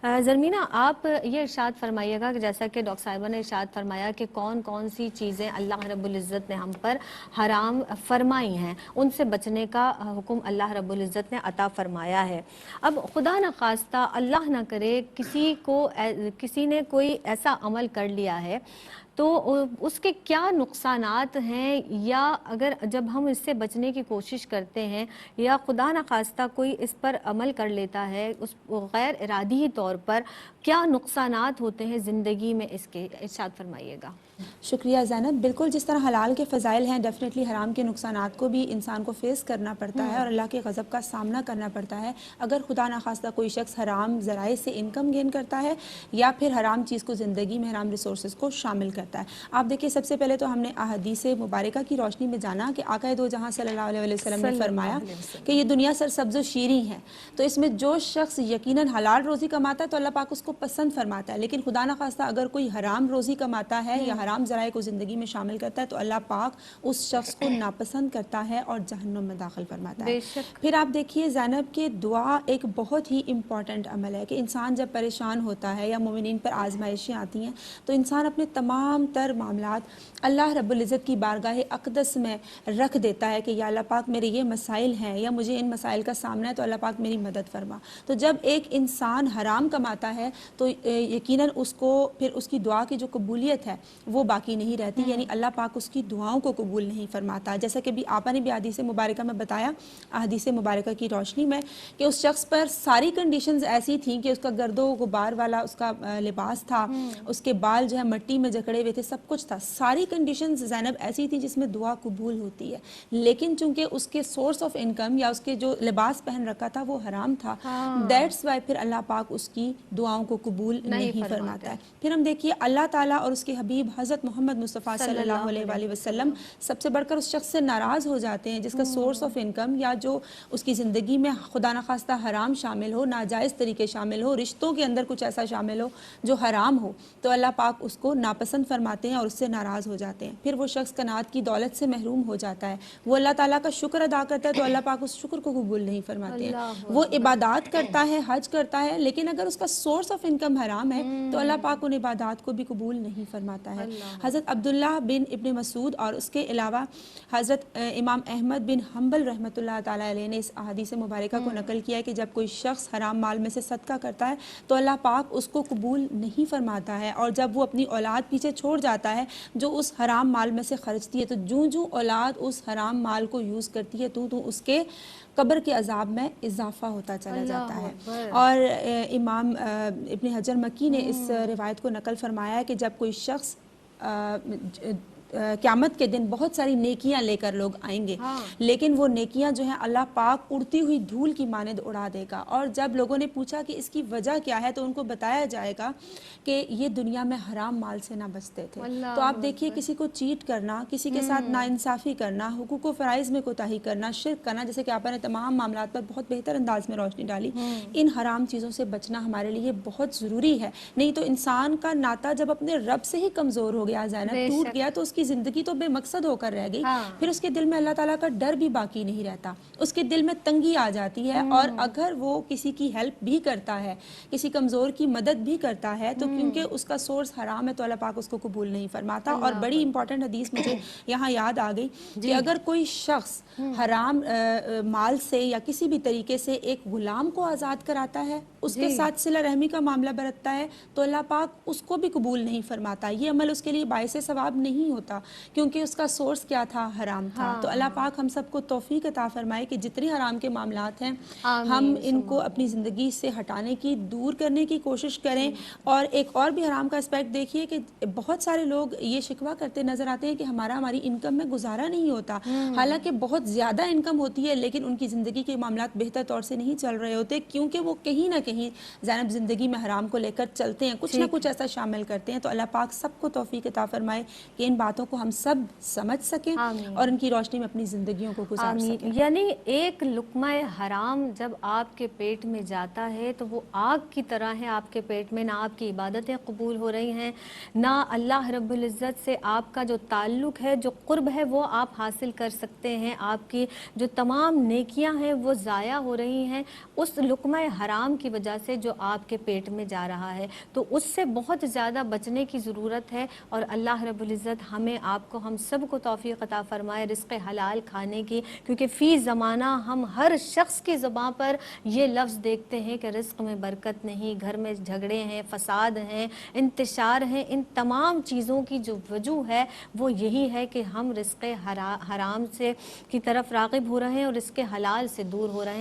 زرمینہ آپ یہ ارشاد فرمائیے گا کہ جیسا کہ ڈاکٹر صاحبہ نے ارشاد فرمایا کہ کون کون سی چیزیں اللہ رب العزت نے ہم پر حرام فرمائی ہیں، ان سے بچنے کا حکم اللہ رب العزت نے عطا فرمایا ہے۔ اب خدا نہ خواستہ اللہ نہ کرے کسی نے کوئی ایسا عمل کر لیا ہے تو اس کے کیا نقصانات ہیں، یا اگر جب ہم اس سے بچنے کی کوشش کرتے ہیں یا خدا نہ خواستہ کوئی اس پر عمل کر لیتا ہے اس غیر ارادی طور پر، کیا نقصانات ہوتے ہیں زندگی میں، اس کے ارشاد فرمائیے گا۔ شکریہ زینب۔ بالکل جس طرح حلال کے فضائل ہیں، ڈیفینیٹلی حرام کے نقصانات کو بھی انسان کو فیس کرنا پڑتا ہے اور اللہ کے غضب کا سامنا کرنا پڑتا ہے اگر خدا نخواستہ کوئی شخص حرام ذرائع سے انکم گین کرتا ہے یا پھر حرام چیز کو زندگی میں، حرام ریسورسز کو شامل کرتا ہے۔ آپ دیکھیے سب سے پہلے تو ہم نے احادیث مبارکہ کی روشنی میں جانا کہ آقا دو جہاں صلی اللہ علیہ وسلم نے فرمایا کہ یہ دنیا سرسبز و شیریں ہے، تو اس میں جو شخص یقیناً حلال روزی کماتا ہے تو اللہ پاک اس کو پسند فرماتا ہے، لیکن خدا نخواستہ اگر کوئی حرام روزی کماتا ہے یا حرام ذرائع کو زندگی میں شامل کرتا ہے تو اللہ پاک اس شخص کو ناپسند کرتا ہے اور جہنم میں داخل فرماتا ہے۔ پھر آپ دیکھیے زینب کہ دعا ایک بہت ہی امپورٹنٹ عمل ہے کہ انسان جب پریشان ہوتا ہے یا مومنین پر آزمائشیں آتی ہیں تو انسان اپنے تمام تر معاملات اللہ رب العزت کی بارگاہ اقدس میں رکھ دیتا ہے کہ یا اللہ پاک میرے یہ مسائل ہیں یا مجھے ان مسائل کا سامنا ہے تو اللہ پاک میری مدد فرما۔ تو جب ایک انسان حرام کماتا ہے تو یقیناً اس کو پھر اس کی دعا کی جو قبولیت ہے وہ باقی نہیں رہتی، یعنی اللہ پاک اس کی دعاؤں کو قبول نہیں فرماتا، جیسا کہ بھی آپا نے بھی حدیث مبارکہ میں بتایا، حدیث مبارکہ کی روشنی میں، کہ اس شخص پر ساری کنڈیشنز ایسی تھیں کہ اس کا گرد و غبار والا اس کا لباس تھا، اس کے بال جو ہے مٹی میں جکڑے ہوئے تھے، سب کچھ تھا، ساری کنڈیشنز زینب ایسی تھیں جس میں دعا قبول ہوتی ہے، لیکن چونکہ اس کے سورس آف انکم یا اس کے جو لباس پہن رکھا تھا وہ حرام تھا، دیٹس وائی پھر اللہ پاک اس کی دعاؤں کو قبول نہیں فرماتا ہے۔ پھر ہم دیکھیے اللہ تعالیٰ اور اس کے حبیب حضرت محمد مصطفیٰ صلی اللہ علیہ وآلہ وسلم سب سے بڑھ کر اس شخص سے ناراض ہو جاتے ہیں جس کا سورس آف انکم یا جو اس کی زندگی میں خدا نخواستہ حرام شامل ہو، ناجائز طریقے شامل ہو، رشتوں کے اندر کچھ ایسا شامل ہو جو حرام ہو، تو اللہ پاک اس کو ناپسند فرماتے ہیں اور اس سے ناراض ہو جاتے ہیں۔ پھر وہ شخص کنات کی دولت سے محروم ہو جاتا ہے، وہ اللہ تعالیٰ کا شکر ادا کرتا ہے تو اللہ پاک اس شکر کو قبول نہیں فرماتے ہیں، وہ عبادات کرتا ہے، حج کرتا ہے، لیکن اگر اس کا سورس آف انکم حرام ہے تو اللہ پاک ان عبادات کو بھی قبول نہیں فرماتا ہے۔ حضرت عبداللہ بن ابن مسعود اور اس کے علاوہ حضرت امام احمد بن حنبل رحمۃ اللہ تعالیٰ علیہ نے اس احادیث مبارکہ کو نقل کیا ہے کہ جب کوئی شخص حرام مال میں سے صدقہ کرتا ہے تو اللہ پاک اس کو قبول نہیں فرماتا ہے، اور جب وہ اپنی اولاد پیچھے چھوڑ جاتا ہے جو اس حرام مال میں سے خرچتی ہے تو جوں اولاد اس حرام مال کو یوز کرتی ہے تو اس کے قبر کے عذاب میں اضافہ ہوتا چلا جاتا ہے۔ اور امام ابن حجر مکی نے اس روایت کو نقل فرمایا ہے کہ جب کوئی شخص قیامت کے دن بہت ساری نیکیاں لے کر لوگ آئیں گے، لیکن وہ نیکیاں جو ہیں اللہ پاک اڑتی ہوئی دھول کی مانند اڑا دے گا، اور جب لوگوں نے پوچھا کہ اس کی وجہ کیا ہے تو ان کو بتایا جائے گا کہ یہ دنیا میں حرام مال سے نہ بچتے تھے۔ تو آپ دیکھیے کسی کو چیٹ کرنا، کسی کے ساتھ ناانصافی کرنا، حقوق و فرائض میں کوتاہی کرنا، شرک کرنا، جیسے کہ آپ نے تمام معاملات پر بہت بہتر انداز میں روشنی ڈالی، ان حرام چیزوں سے بچنا ہمارے لیے بہت ضروری ہے، نہیں تو انسان کا ناطہ جب اپنے رب سے ہی کمزور ہو گیا، زینب ٹوٹ گیا، تو اس کی زندگی تو بے مقصد ہو کر رہ گئی، پھر اس کے دل میں اللہ تعالیٰ کا ڈر بھی باقی نہیں رہتا، اس کے دل میں تنگی آ جاتی ہے، اور اگر وہ کسی کی ہیلپ بھی کرتا ہے، کسی کمزور کی مدد بھی کرتا ہے تو کیونکہ اس کا سورس حرام ہے تو اللہ پاک اس کو قبول نہیں فرماتا۔ اور بڑی امپورٹنٹ حدیث مجھے یہاں یاد آ گئی کہ اگر کوئی شخص حرام مال سے یا کسی بھی طریقے سے ایک غلام کو آزاد کراتا ہے، اس کے ساتھ صلہ رحمی کا معاملہ برتتا ہے تو اللہ پاک اس کو بھی قبول نہیں فرماتا، یہ عمل اس کے لیے باعث ثواب نہیں ہوتا کیونکہ اس کا سورس کیا تھا، حرام تھا۔ تو اللہ پاک ہم سب کو توفیق عطا فرمائے کہ جتنی حرام کے معاملات ہیں ہم ان کو اپنی زندگی سے ہٹانے کی، دور کرنے کی کوشش کریں۔ اور ایک اور بھی حرام کا اسپیکٹ دیکھیے کہ بہت سارے لوگ یہ شکوہ کرتے نظر آتے ہیں کہ ہماری انکم میں گزارا نہیں ہوتا، حالانکہ بہت زیادہ انکم ہوتی ہے لیکن ان کی زندگی کے معاملات بہتر طور سے نہیں چل رہے ہوتے، کیونکہ وہ کہیں نہ کہیں زینب زندگی میں حرام کو لے کر چلتے ہیں، کچھ نہ کچھ ایسا شامل کرتے ہیں۔ تو اللہ پاک سب کو توفیق عطا فرمائے کہ ان باتوں کو ہم سب سمجھ سکیں اور ان کی روشنی میں اپنی زندگیوں کو گزار سکیں۔ یعنی ایک لقمہ حرام جب آپ کے پیٹ میں جاتا ہے تو وہ آگ کی طرح ہے آپ کے پیٹ میں، نہ آپ کی عبادتیں قبول ہو رہی ہیں، نہ اللہ رب العزت سے آپ کا جو تعلق ہے، جو قرب ہے وہ آپ حاصل کر سکتے ہیں، آپ کی جو تمام نیکیاں ہیں وہ ضائع ہو رہی ہیں اس لقمہ حرام کی وجہ وجہ سے جو آپ کے پیٹ میں جا رہا ہے، تو اس سے بہت زیادہ بچنے کی ضرورت ہے، اور اللہ رب العزت ہمیں آپ کو ہم سب کو توفیق عطا فرمائے رزق حلال کھانے کی، کیونکہ فی زمانہ ہم ہر شخص کی زبان پر یہ لفظ دیکھتے ہیں کہ رزق میں برکت نہیں، گھر میں جھگڑے ہیں، فساد ہیں، انتشار ہیں۔ ان تمام چیزوں کی جو وجہ ہے وہ یہی ہے کہ ہم رزق حرام سے کی طرف راغب ہو رہے ہیں اور رزق حلال سے دور ہو رہے ہیں۔